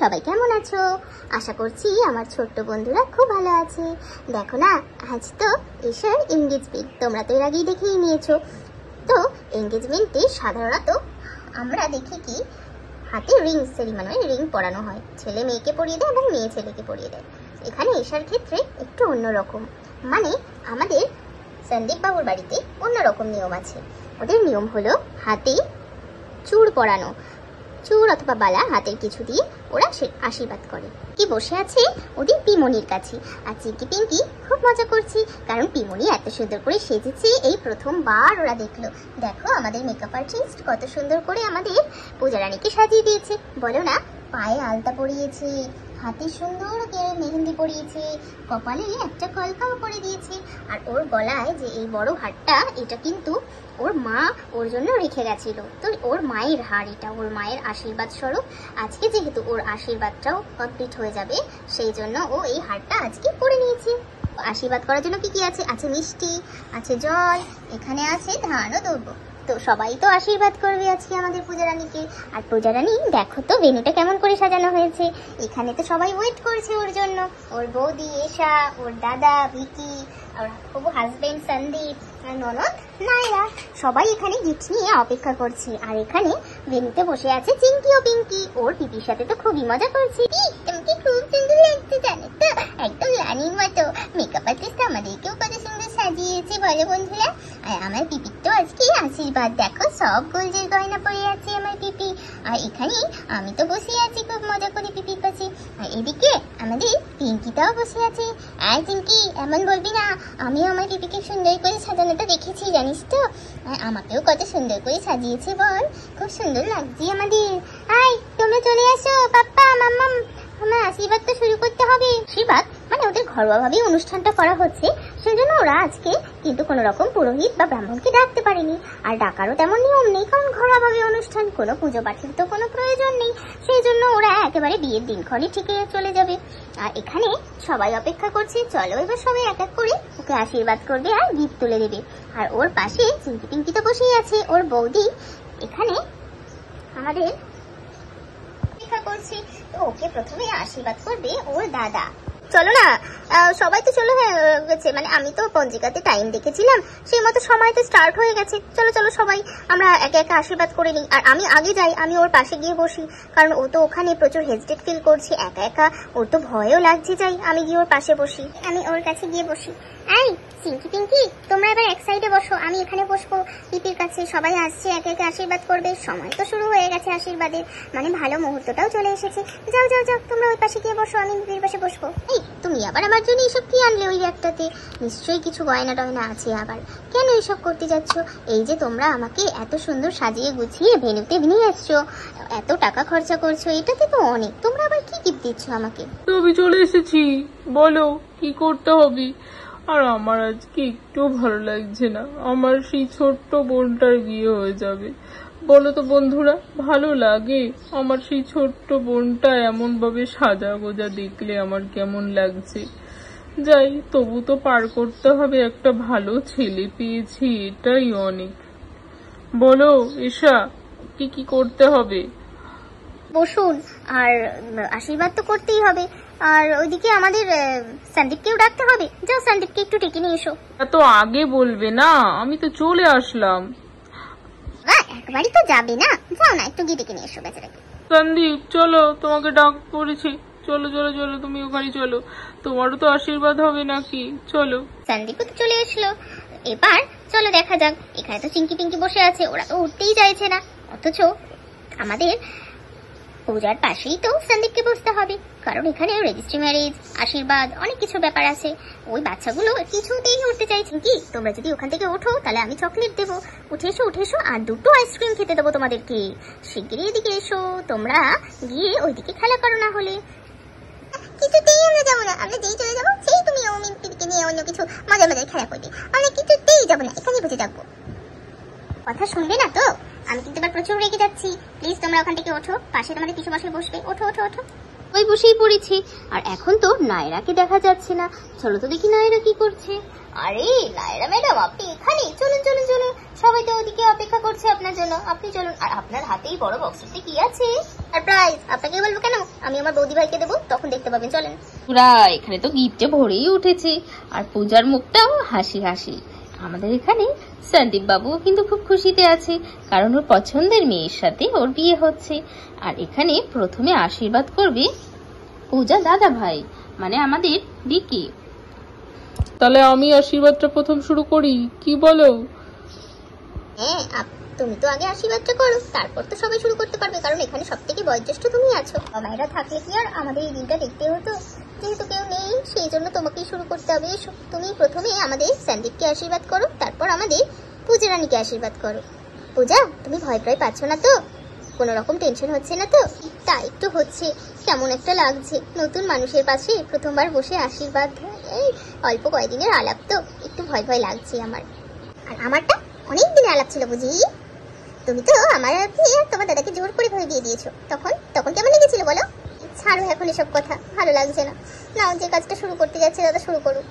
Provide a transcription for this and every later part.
সবাই কেমন আছো? আশা করছি আমার ছোট্ট বন্ধুরা খুব ভালো আছে। দেখো না, আজ তো ঈশার এনগেজমেন্ট, তোমরা তো এর আগেই দেখেই নিয়েছো। তো এনগেজমেন্টে সাধারণত আমরা দেখি কি হাতে রিং সেরিমনি, রিং পরানো হয়, ছেলে মেয়েকে পরিয়ে দেয় এবং মেয়ে ছেলেকে পরিয়ে দেয়। এখানে ঈশার ক্ষেত্রে একটু অন্যরকম, মানে আমাদের সন্দীপ বাবুর বাড়িতে অন্যরকম নিয়ম আছে। ওদের নিয়ম হলো হাতে চূড় পরানো, চূড় অথবা বালা হাতের কিছু দিয়ে ওরা আশীর্বাদ করে। কি বসে আছে ওদের পিমনির কাছে, আর চিকি পিঙ্কি খুব মজা করছি, কারণ পিমনি এত সুন্দর করে সেজেছে, এই প্রথমবার ওরা দেখলো। দেখো আমাদের মেকআপ আর্টিস্ট কত সুন্দর করে আমাদের পূজা রানীকে সাজিয়ে দিয়েছে, বলো না। পায়ে আলতা পরিয়েছে, হাতে সুন্দর করে মেহেন্দি পরিয়েছে, কপালে একটা কলকাও করে দিয়েছে, আর ওর গলায় যে এই বড় হারটা, এটা কিন্তু ওর মা ওর জন্য রেখে গেছিল। তো ওর মায়ের হার এটা, ওর মায়ের আশীর্বাদ স্বরূপ। আজকে যেহেতু ওর আশীর্বাদটাও কমপ্লিট হয়ে যাবে, সেই জন্য ও এই হারটা আজকে পরে নিয়েছে। আশীর্বাদ করার জন্য কি কি আছে? আছে মিষ্টি, আছে জল, এখানে আছে ধান ও দ্রব্য। তো সবাই তো আশীর্বাদ করবে আজকে আমাদের পূজা রানীকে। আর পূজা রানী দেখো তো ভেন্যুটা কেমন করে সাজানো হয়েছে, এখানে তো সবাই ওয়েট করছে ওর জন্য। ওর বৌদি এশা, ওর দাদা ভিকি, ওর হবু হাজবেন্ড সন্দীপ, আর ননদ নায়রা, সবাই এখানে গিফট নিয়ে অপেক্ষা করছে। আর এখানে ভেন্যুতে বসে আছে চিঙ্কি ও পিঙ্কি, ওর পিপির সাথে তো খুবই মজা করছে। তোমাকে খুব সুন্দর লাগছে জানো তো, একদম রানীর মতো। মেকআপ আর্টিস্ট আমাদেরকেও কত সুন্দর সাজিয়েছে বলো বন্ধুরা। আর আমার পিপির তো আজকে আশীর্বাদ, দেখো সব গোল্ডের গয়না পরে আছে আমার পিপি। আর এখানে আমি তো বসে আছি খুব মজা করে পিপির কাছে। আর এদিকে আমাদের পিঙ্কিটাও বসে আছে। আর পিঙ্কি এমন বলবি না, আমিও আমার পিপিকে সুন্দর করে সাজানোটা দেখেছি জানিস তো। আর আমাকেও কত সুন্দর করে সাজিয়েছে বল, খুব সুন্দর লাগছে আমাদের। আই তোমরা চলে আসো পাপ্পা মাম্মাম, আমার আশীর্বাদ তো শুরু করতে হবে। আশীর্বাদ মানে ওদের ঘরোয়াভাবেই অনুষ্ঠানটা করা হচ্ছে, সেজন্য ওরা আজকে কিন্তু কোনো রকম পুরোহিত বা ব্রাহ্মণকে ডাকতে পারেনি। আর ডাকারও তেমন নিয়ম নেই, কারণ ঘরোয়াভাবে অনুষ্ঠান, কোনো পুজো পাঠের তো কোনো প্রয়োজন নেই। সেই জন্য ওরা একেবারে বিয়ের দিনক্ষণই ঠিক চলে যাবে। আর এখানে সবাই অপেক্ষা করছে, চলো এবার সবাই এক এক করে ওকে আশীর্বাদ করবে আর গিফট তুলে দেবে। আর ওর পাশে চিঙ্কি পিঙ্কি তো বসেই আছে, ওর বৌদি এখানে আমাদের অপেক্ষা করছে। তো ওকে প্রথমে আশীর্বাদ করবে ওর দাদা। চলো না, সবাই তো চলো হয়ে গেছে, মানে আমি তো পঞ্জিকাতে টাইম দেখেছিলাম, সেই মতো সময় তো স্টার্ট হয়ে গেছে। চলো চলো সবাই আমরা একে একে আশীর্বাদ করে নিই। আর আমি আগে যাই, আমি ওর পাশে গিয়ে বসি, কারণ ও তো ওখানে প্রচুর হেজিটেট ফিল করছে একা একা, ওর তো ভয়ও লাগছে। যাই আমি গিয়ে ওর পাশে বসি, আমি ওর কাছে গিয়ে বসি। এই চিঙ্কি পিঙ্কি তোমরা এবার এক সাইডে বসো, আমি এখানে বসবো পিপির কাছে। সবাই আসছে একে একে আশীর্বাদ করবে, সময় তো শুরু হয়ে গেছে আশীর্বাদের, মানে ভালো মুহূর্তটাও চলে এসেছে। যাও যাও যাও তোমরা ওই পাশে গিয়ে বসো, আমি পিপির পাশে বসবো। এই তুমি আবার আমার জন্য এসব কি আনলে ওই একটাতে? নিশ্চয়ই কিছু গয়না টয়না আছে আবার, কেন এসব করতে যাচ্ছ? এই যে তোমরা আমাকে এত সুন্দর সাজিয়ে গুছিয়ে ভেন্যুতে নিয়ে এসছো, এত টাকা খরচা করছো, এটাতে তো অনেক, তোমরা আবার কি গিফট দিচ্ছ আমাকে? তবে চলে এসেছি, বলো কি করতে হবে। আর আমার আজকে একটু ভালো লাগছে না, আমার সেই ছোট্ট বোনটার বিয়ে হয়ে যাবে। বলো তো বন্ধুরা, ভালো লাগে? আমার সেই ছোট্ট বোনটা এমন ভাবে সাজা গোজা দেখলে আমার কেমন লাগছে। যাই, তবু তো পার করতে হবে, একটা ভালো ছেলে পেয়েছি, এটাই অনেক। বলো এশা, কি কি করতে হবে? বসুন, আর আশীর্বাদ তো করতেই হবে। আর ওইদিকে আমাদের সন্দীপকেও ডাকতে হবে, যাও সন্দীপকে একটু ডেকে নিয়ে এসো। এত আগে বলবে না, আমি তো চলে আসলাম। একবারই তো যাবে না, যাও না একটু গিয়ে ডেকে নিয়ে এসো বেচারাকে। সন্দীপ চলো, তোমাকে ডাক পড়েছে, চলো চলো চলো, তুমি ওখানে চলো, তোমারও তো আশীর্বাদ হবে নাকি, চলো। সন্দীপও তো চলে এসলো, এবার চলো দেখা যাক। এখানে তো চিঙ্কি পিঙ্কি বসে আছে, ওরা তো উঠতেই চাইছে না, অথচ আমাদের পূজার পাশেই তো সন্দীপকে বসতে হবে, কারণ এখানে রেজিস্ট্রি ম্যারেজ, আশীর্বাদ, অনেক কিছু ব্যাপার আছে। ওই বাচ্চাগুলো কিছুতেই উঠতে চাইছে। কি তোমরা যদি ওখান থেকে ওঠো তাহলে আমি চকলেট দেবো, উঠে এসো উঠে এসো, আর দুটো আইসক্রিম খেতে দেবো তোমাদেরকে। শিগগিরই এদিকে এসো, তোমরা গিয়ে ওইদিকে খেলা করো, না হলে কিছুতেই আমরা যাবো না। আমরা যেই চলে যাবো সেই তুমি অমিনকে নিয়ে অন্য কিছু মজা মজার খেলা করবে, আমরা কিছুতেই যাবো না, এখানে বসে থাকবো। কথা শুনবে না তো? আমি কিন্তু এবার প্রচুর রেগে যাচ্ছি, প্লিজ তোমরা ওখান থেকে ওঠো, পাশে তোমাদের পিছু বসে বসবে, ওঠো ওঠো ওঠো। ওই বসেই পড়েছি। আর এখন তো নায়রাকে দেখা যাচ্ছে না, চলো তো দেখি নায়রা কি করছে। আরে নায়রা ম্যাডাম, আপনি এখানে? চলুন চলুন চলুন, সবাই তো ওদিকে অপেক্ষা করছে আপনার জন্য, আপনি চলুন। আর আপনার হাতেই বড় বক্সটাতে কি আছে? সারপ্রাইজ। আপনাকে বলবো কেন, আমি আমার বৌদি ভাইকে দেবো, তখন দেখতে পাবেন, চলেন। পুরা এখানে তো গিফটে ভরেই উঠেছে, আর পূজার মুখটাও হাসি হাসি। আমাদের এখানে সন্দীপ বাবুও কিন্তু খুব খুশিতে আছে, কারণ ওর পছন্দের মেয়ের সাথে ওর বিয়ে হচ্ছে। আর এখানে প্রথমে আশীর্বাদ করবে পূজা দাদা ভাই, মানে আমাদের বিকি। তাহলে আমি আশীর্বাদটা প্রথম শুরু করি, কি বলো? হ্যাঁ, তুমি তো আগে আশীর্বাদটা করো, তারপর তো সবাই শুরু করতে পারবে, কারণ এখানে সব থেকে বয়োজ্যেষ্ঠ তুমি আছো। মায়েরা থাকলে কি আর আমাদের এই দিনটা দেখতে হতো? যেহেতু কেউ নেই, সেই জন্য তোমাকেই শুরু করতে হবে। এসো, তুমি প্রথমে আমাদের সন্দীপকে আশীর্বাদ করো, তারপর আমাদের পূজা রানীকে আশীর্বাদ করো। পূজা, তুমি ভয় ভয় পাচ্ছ না তো? কোনো রকম টেনশন হচ্ছে না তো? তা একটু হচ্ছে, কেমন একটা লাগছে নতুন মানুষের পাশে প্রথমবার বসে আশীর্বাদ। এই অল্প কয়েকদিনের আলাপ তো, একটু ভয় ভয় লাগছে আমার। আর আমারটা অনেক দিনের আলাপ ছিল বুঝি। তুমি তো আমার তোমার দাদাকে জোর করে ধরে দিয়ে দিয়েছো, তখন তখন কেমন লেগেছিল বলো? ছাড়ো এখন এসব কথা, ভালো লাগছে না। নাও, যে কাজটা শুরু করতে যাচ্ছে দাদা শুরু করুন।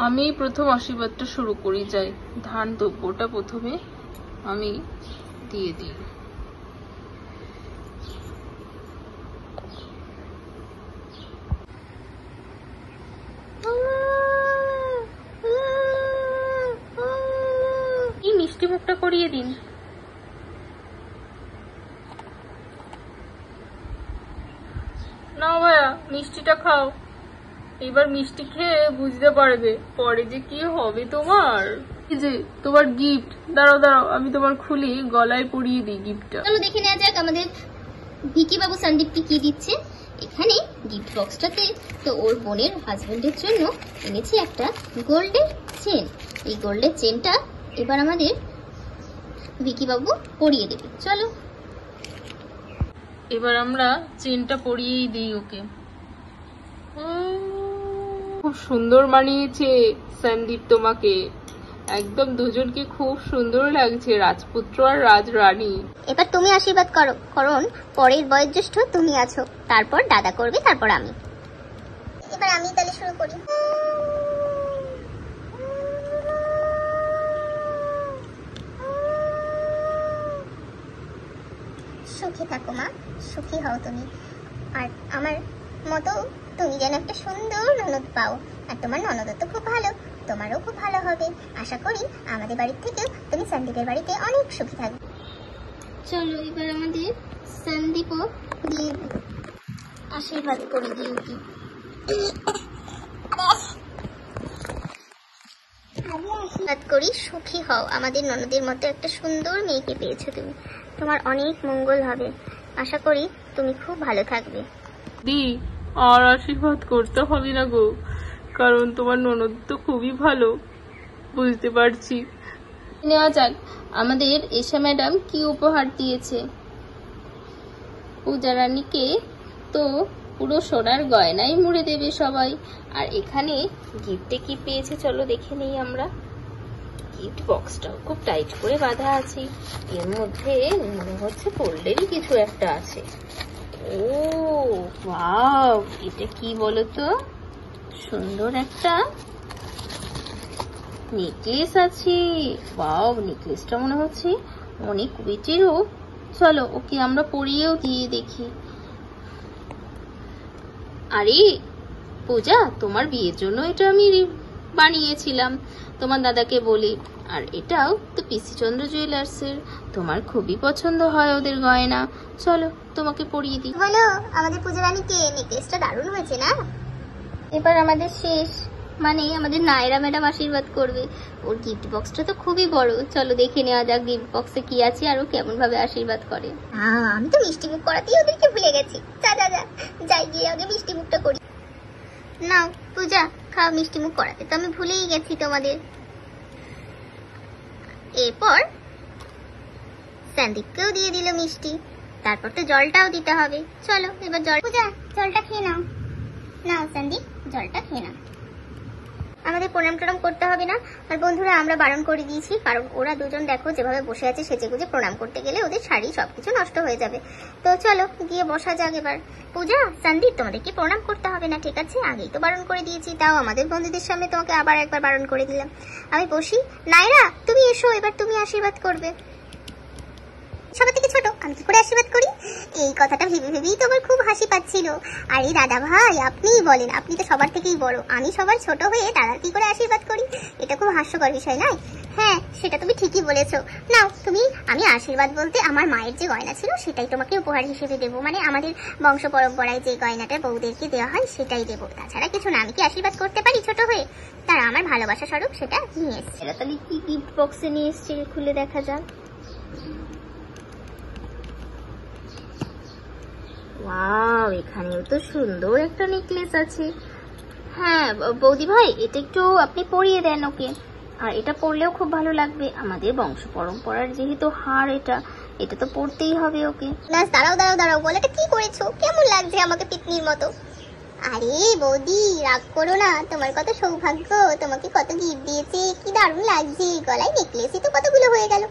আমি প্রথম আশীর্বাদটা শুরু করি, যাই ধান দ্রব্যটা প্রথমে আমি দিয়ে দিই। এই মিষ্টি মুখটা করিয়ে দিন। নাও ভাইয়া, মিষ্টিটা খাও। এবার মিষ্টি খেয়ে বুঝতে পারবে পরে যে কি হবে তোমার। এই যে তোমার গিফট, দাঁড়াও দাঁড়াও, আমি তোমার খুলি গলায় পরিয়ে দিই গিফটটা। চলো দেখে নেওয়া যাক আমাদের ভিকি বাবু সন্দীপকে কি দিচ্ছে। এখানে গিফট বক্সটাতে তো ওর বোনের হাজবেন্ডের জন্য এনেছি একটা গোল্ডের চেন। এই গোল্ডের চেনটা এবার আমাদের ভিকি বাবু পরিয়ে দেবে, চলো। এবার আমরা চেনটা পরিয়েই দিই ওকে। খুব সুন্দর মানিয়েছে সন্দীপ তোমাকে, একদম দুজনকে খুব সুন্দর লাগছে, রাজপুত্র আর রাজরানী। এবার তুমি আশীর্বাদ করো, কারণ পরের বয়োজ্যেষ্ঠ তুমি আছো, তারপর দাদা করবে, তারপর আমি। এবার আমি তাহলে শুরু করি। সুখী থাকো মা, সুখী হও তুমি। আর আমার মতো তুমি যেন একটা সুন্দর ননদ পাও। আর তোমার ননদ তো খুব ভালো, তোমারও খুব ভালো হবে। আশা করি আমাদের বাড়ির থেকে তুমি সন্দীপের বাড়িতে অনেক সুখী থাকবে। চলো এবার আমাদের সন্দীপও দিয়ে আশীর্বাদ করে দিই ওকে। আশীর্বাদ করি, সুখী হও। আমাদের ননদের মতো একটা সুন্দর মেয়েকে পেয়েছো তুমি, তোমার অনেক মঙ্গল হবে। আশা করি তুমি খুব ভালো থাকবে। দি, আর আশীর্বাদ করতে হবে না গো, কারণ তোমার ননদ তো খুবই ভালো, বুঝতে পারছি। নেওয়া যাক আমাদের এশা ম্যাডাম কি উপহার দিয়েছে। পূজা রানীকে তো পুরো সোনার গয়নাই মুড়ে দেবে সবাই। আর এখানে গিফটে কি পেয়েছে চলো দেখে নেই আমরা। গিফট বক্সটাও খুব টাইট করে বাঁধা আছে, এর মধ্যে মনে হচ্ছে গোল্ডেরই কিছু একটা আছে। ও ওয়াও, এটা কি বলতো, সুন্দর একটা নেকলেস আছে। ওয়াও, নেকলেসটা মনে হচ্ছে অনেক ওয়েটেরও। চলো ওকে আমরা পরিয়েও দিয়ে দেখি। আরে পূজা, তোমার বিয়ের জন্য এটা আমি বানিয়েছিলাম তোমার দাদাকে বলি। আর এটাও তো পিসিচন্দ্র জুয়েলার্সের, তোমার খুবই পছন্দ হয় ওদের গয়না। চলো তোমাকে পরিয়ে দিই। বলো আমাদের পূজা রানীকে, নেকলেসটা দারুণ হয়েছে না? এবার আমাদের শেষ, মানে আমাদের নায়রা ম্যাডাম আশীর্বাদ করবে। ওর গিফট বক্সটা তো খুবই বড়, চলো দেখে নেওয়া যাক গিফট বক্সে কি আছে আর ও কেমন ভাবে আশীর্বাদ করে। আমি তো মিষ্টি মুখ করাতেই ওদেরকে ভুলে গেছি। যা যা যা, যাই গিয়ে আগে মিষ্টি মুখটা করি। নাও পূজা, খাও মিষ্টি মুখ করাতে তো আমি ভুলেই গেছি তোমাদের। এরপর সন্দীপকেও দিয়ে দিল মিষ্টি, তারপর তো জলটাও দিতে হবে। চলো এবার জল, পূজা জলটা খেয়ে নাও। নাও সন্দীপ, জলটা খেয়ে নাও। আমাদের প্রণাম টনাম করতে হবে না। আর বন্ধুরা আমরা বারণ করে দিয়েছি, কারণ ওরা দুজন দেখো যেভাবে বসে আছে সেজে গুজে প্রণাম করতে গেলে ওদের শাড়ি সবকিছু নষ্ট হয়ে যাবে। তো চলো গিয়ে বসা যাক এবার। পূজা, সন্দীপ, তোমাদেরকে প্রণাম করতে হবে না, ঠিক আছে? আগেই তো বারণ করে দিয়েছি, তাও আমাদের বন্ধুদের সামনে তোমাকে আবার একবার বারণ করে দিলাম। আমি বসি। নাইরা, তুমি এসো, এবার তুমি আশীর্বাদ করবে। সবার থেকে ছোট আমি কি করে আশীর্বাদ করি? এই কথাটা ভেবে ভেবেই তোমার খুব হাসি পাচ্ছিল। আরে দাদা ভাই, আপনিই বলেন, আপনি তো সবার থেকেই বড়, আমি সবার ছোট হয়ে দাদার কি করে আশীর্বাদ করি? এটা খুব হাস্যকর বিষয় নয়? হ্যাঁ, সেটা তুমি ঠিকই বলেছো। নাও তুমি, আমি আশীর্বাদ বলতে আমার মায়ের যে গয়না ছিল সেটাই তোমাকে উপহার হিসেবে দেবো, মানে আমাদের বংশ পরম্পরায় যে গয়নাটা বউদেরকে দেওয়া হয় সেটাই দেবো, তাছাড়া কিছু না। আমি কি আশীর্বাদ করতে পারি ছোট হয়ে? তারা আমার ভালোবাসা স্বরূপ সেটা নিয়ে এসছে। এরা তাহলে কি গিফট বক্সে নিয়ে এসছে খুলে দেখা যাক। ওয়াও, এখানেও তো সুন্দর একটা নেকলেস আছে। হ্যাঁ বৌদি ভাই, এটা একটু আপনি পরিয়ে দেন ওকে। আর এটা পরলেও খুব ভালো লাগবে, আমাদের বংশ পরম্পরার যেহেতু হার এটা, এটা তো পরতেই হবে ওকে। না দাঁড়াও দাঁড়াও দাঁড়াও, বলে এটা কি করেছো? কেমন লাগছে আমাকে পিতনির মতো? আরে বৌদি রাগ করো না, তোমার কত সৌভাগ্য, তোমাকে কত গিফট দিয়েছে, কি দারুণ লাগছে। গলায় নেকলেসই তো কতগুলো হয়ে গেল,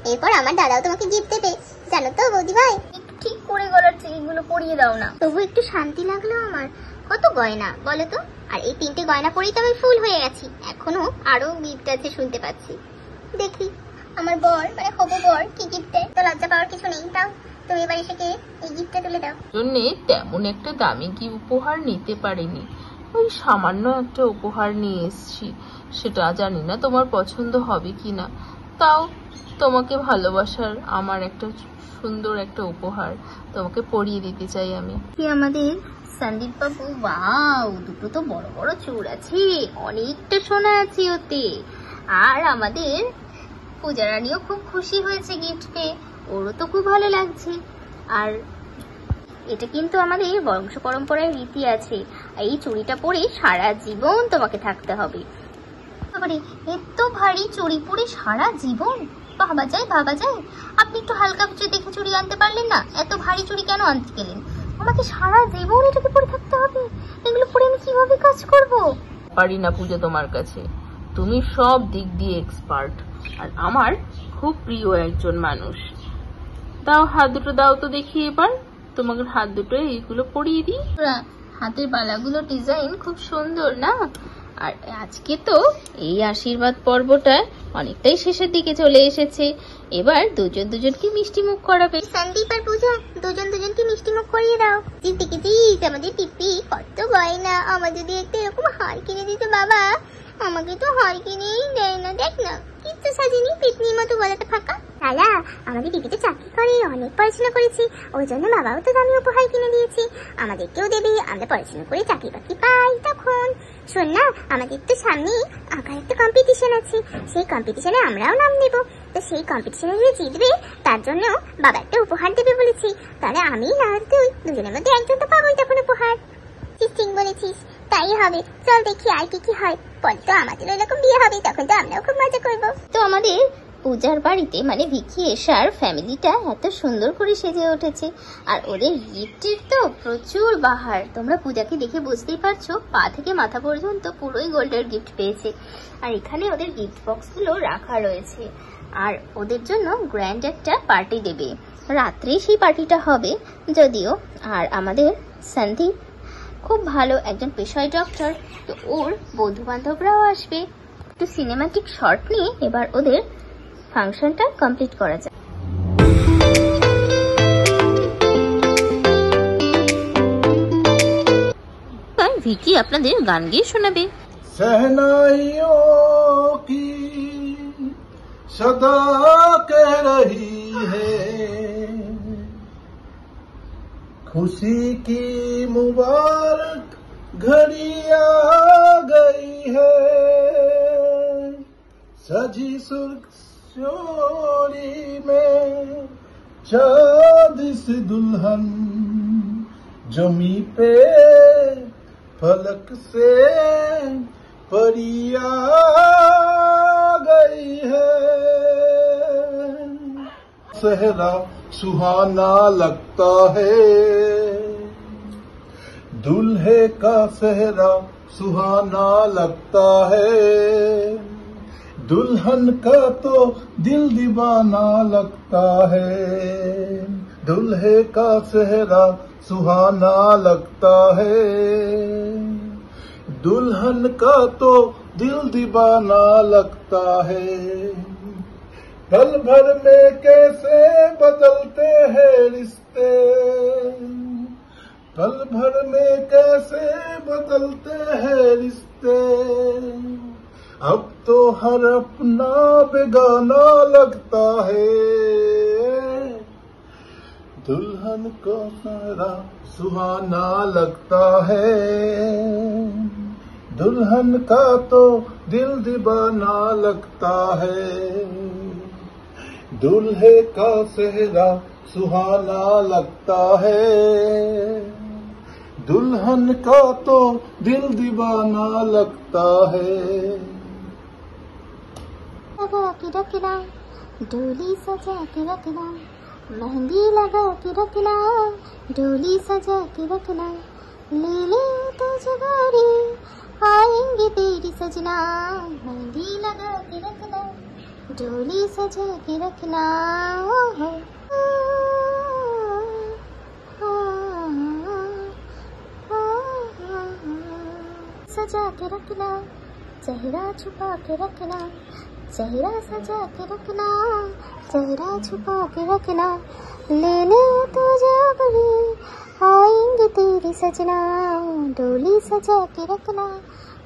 এরপর আমার দাদাও তোমাকে গিফট দেবে, জানো তো বৌদি ভাই? ঠিক করে গলার চেইনগুলো পরিয়ে দাও না। তবু একটু শান্তি লাগলো আমার। কত গয়না বলো তো? আর এই 3টে গয়না পরেই তো আমি ফুল হয়ে গেছি, এখনো আরো গিফট আছে শুনতে পাচ্ছি। দেখি আমার বর, মানে হবু বর কি গিফট দেয়। তো লজ্জা পাওয়ার কিছু নেই, তাও তুমি এবার এসে এই গিফটটা তুলে দাও। জন্যে তেমন একটা দামি কি উপহার নিতে পারিনি, ওই সামান্য একটা উপহার নিয়ে এসেছি। সেটা জানি না তোমার পছন্দ হবে কিনা, তাও তোমাকে ভালোবাসার আমার একটা সুন্দর একটা উপহার তোমাকে পরিয়ে দিতে চাই আমি। কি আমাদের সন্দীপ বাবু, ওয়াও, দুটো তো বড় বড় চূড় আছে, অনেকটা সোনা আছে ওতে। আর আমাদের পূজা রানীও খুব খুশি হয়েছে গিফট পেয়ে, ওরও তো খুব ভালো লাগছে। আর এটা কিন্তু আমাদের বংশ পরম্পরায় রীতি আছে, এই চুড়িটা পরে সারা জীবন তোমাকে থাকতে হবে। তারপরে এত ভারী চুড়ি পরে সারা জীবন, ভাবা যায় ভাবা যায়। আপনি একটু হালকা কিছু দেখে চুড়ি আনতে পারলেন না? এত ভারী চুড়ি কেন আনতে গেলেন? আমাকে সারা জীবন এটাকে পরে থাকতে হবে? এগুলো পরে আমি কিভাবে কাজ করব? পারি না পূজা তোমার কাছে, তুমি সব দিক দিয়ে এক্সপার্ট, আর আমার খুব প্রিয় একজন মানুষ। দাও হাত দুটো দাও তো দেখি, এবার তোমাকে হাত দুটো এইগুলো পরিয়ে দিই। হাতের বালাগুলো ডিজাইন খুব সুন্দর না? আর আজকে তো এই আশীর্বাদ পর্বটা অনেকটাই শেষের দিকে চলে এসেছে, এবার দুজন দুজনকে মিষ্টি মুখ করাবে। সন্দীপ আর পূজা দুজন দুজনকে মিষ্টি মুখ করিয়ে দাও। জিত আমাদের টিপি কত গয়না, আমার যদি একটা এরকম হার কিনে দিত বাবা। আমাকে তো হার কিনেই দেয় না, দেখ না কিচ্ছু সাজিনি, পিতনির মতো গলাটা ফাঁকা। দাদা, আমাদের টিপিতে চাকরি করে, অনেক পড়াশোনা করেছি, ওই জন্য বাবাও তো দামি উপহার কিনে দিয়েছি, আমাদেরকেও দেবে, আমরা পড়াশোনা করে চাকরি বাকরি পাই তখন। শোন না, আমাদের তো সামনে আঁকার একটা কম্পিটিশন আছে, সেই কম্পিটিশনে আমরাও নাম নেব। তো সেই কম্পিটিশনে যে জিতবে তার জন্য বাবা একটা উপহার দেবে বলেছি। তাহলে আমি না তুই দুজনের মধ্যে একজন তো পাবোই তখন উপহার। ঠিক বলেছিস, তাই হবে। চল দেখি আর কি কি হয়, পরে তো আমাদের এরকম বিয়ে হবে, তখন তো আমরাও খুব মজা করবো। তো আমাদের পূজার বাড়িতে মানে ভিকি এশার ফ্যামিলিটা এত সুন্দর করে সেজে উঠেছে, আর ওদের গিফটের তো প্রচুর বাহার। তোমরা পূজাকে দেখে বুঝতেই পারছো, পা থেকে মাথা পর্যন্ত পুরোই গোল্ডের গিফট পেয়েছে। আর এখানে ওদের গিফট বক্সগুলো রাখা রয়েছে, আর ওদের জন্য গ্র্যান্ড একটা পার্টি দেবে, রাত্রে সেই পার্টিটা হবে যদিও। আর আমাদের সন্দীপ খুব ভালো একজন পেশায় ডক্টর, তো ওর বন্ধু বান্ধবরাও আসবে। একটু সিনেমাটিক শর্ট নিয়ে এবার ওদের ফাংশনটা কমপ্লিট করা যায়। ভিকি আপনাদের গান গিয়ে শোনাবে। सहनाइयों की सदा कह रही है, खुशी की मुबारक घड़ी आ गई है, सजी सुर्ख चोरी में चांद सी दुल्हन जमी पे फलक से परिया गई है, सहरा सुहाना लगता है, दूल्हे का सहरा सुहाना लगता है, दुल्हन का तो दिल दीवाना लगता है, दुल्हे का चेहरा सुहाना लगता है, दुल्हन का तो दिल दीवाना लगता है। पल भर में कैसे बदलते हैं रिश्ते, पल भर में कैसे बदलते हैं रिश्ते, अब तो हर अपना बेगाना लगता है, दुल्हन को चेहरा सुहाना लगता है, दुल्हन का तो दिल दीवाना लगता है, दूल्हे का चेहरा सुहाना लगता है, दुल्हन का तो दिल दीवाना लगता है। लगा के रखना, डोली सजा के रखना, मेहंदी लगा के रखना, डोली सजा के रखना, ले ले तो जगारी आएंगे तेरी सजना, मेहंदी लगा के रखना, डोली सजा के रखना, सजा के रखना, चेहरा छुपा के रखना, चेहरा सजा के रखना, चेहरा छुपा के रखना, ले ले तो जागरी आएंगे तेरी सजना, डोली सजा के रखना,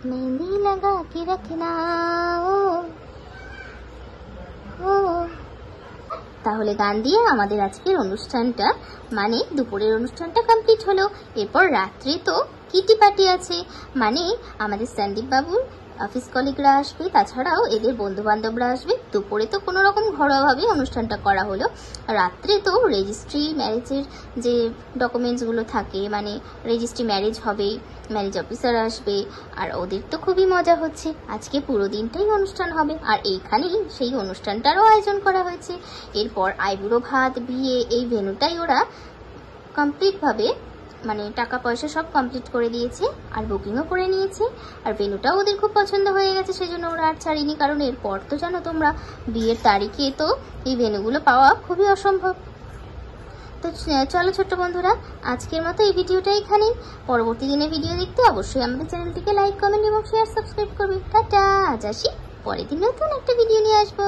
मेहंदी लगा के रखना। তাহলে গান দিয়ে আমাদের আজকের অনুষ্ঠানটা মানে দুপুরের অনুষ্ঠানটা কমপ্লিট হলো। এরপর রাত্রে তো কিটি পার্টি আছে, মানে আমাদের সন্দীপ বাবুর অফিস কলিগরা আসবে, তাছাড়াও এদের বন্ধু বান্ধবরা আসবে। দুপুরে তো কোনো রকম ঘরোয়াভাবে অনুষ্ঠানটা করা হলো, রাত্রে তো রেজিস্ট্রি ম্যারেজের যে ডকুমেন্টসগুলো থাকে, মানে রেজিস্ট্রি ম্যারেজ হবে, ম্যারেজ অফিসার আসবে, আর ওদের তো খুবই মজা হচ্ছে। আজকে পুরো দিনটাই অনুষ্ঠান হবে, আর এইখানেই সেই অনুষ্ঠানটারও আয়োজন করা হয়েছে। এরপর আইবুড়ো ভাত, বিয়ে, এই ভেন্যুটাই ওরা কমপ্লিটভাবে মানে টাকা পয়সা সব কমপ্লিট করে দিয়েছে, আর বুকিংও করে নিয়েছে, আর ভেন্যুটাও ওদের খুব পছন্দ হয়ে গেছে, সেজন্য ওরা আর ছাড়িনি। কারণ এরপর তো জানো তোমরা, বিয়ের তারিখে তো এই ভেন্যুগুলো পাওয়া খুবই অসম্ভব। তো চলো ছোট্ট বন্ধুরা, আজকের মতো এই ভিডিওটা এখানেই। পরবর্তী দিনে ভিডিও দেখতে অবশ্যই আমাদের চ্যানেলটিকে লাইক, কমেন্ট এবং শেয়ার, সাবস্ক্রাইব করবে। টাটা, আজ আসি, পরের দিন নতুন একটা ভিডিও নিয়ে আসবো।